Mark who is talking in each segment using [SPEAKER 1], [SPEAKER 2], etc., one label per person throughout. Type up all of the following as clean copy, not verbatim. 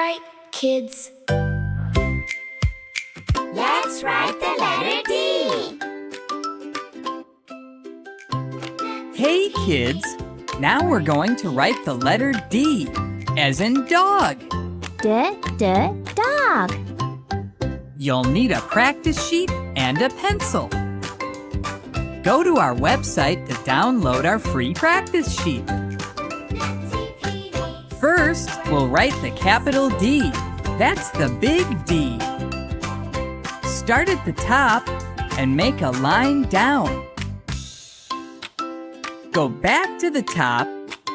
[SPEAKER 1] Bright kids.
[SPEAKER 2] Let's write the letter D.
[SPEAKER 3] Hey kids, now we're going to write the letter D, as in dog.
[SPEAKER 2] Dog.
[SPEAKER 3] You'll need a practice sheet and a pencil. Go to our website to download our free practice sheet. First, we'll write the capital D. That's the big D. Start at the top and make a line down. Go back to the top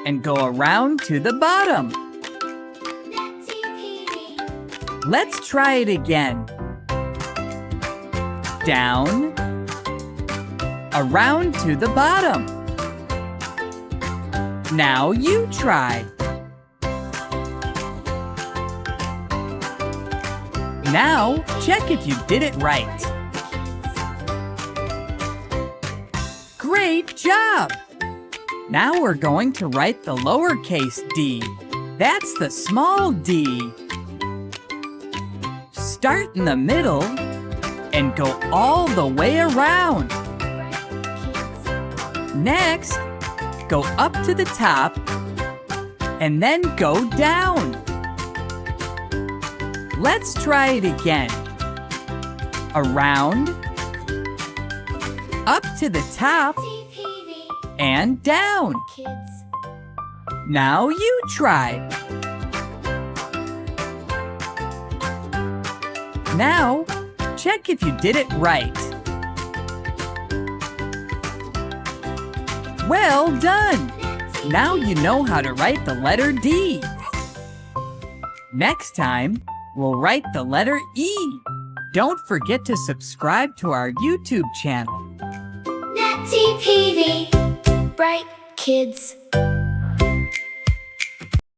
[SPEAKER 3] and go around to the bottom. Let's try it again. Down, around to the bottom. Now you try. Now, check if you did it right. Great job! Now we're going to write the lowercase d. That's the small d. Start in the middle and go all the way around. Next, go up to the top and then go down. Let's try it again. Around, up to the top, and down. Now you try. Now, check if you did it right. Well done! Now you know how to write the letter D. Next time, we'll write the letter E. Don't forget to subscribe to our YouTube channel.
[SPEAKER 1] Natty TV. Bright kids.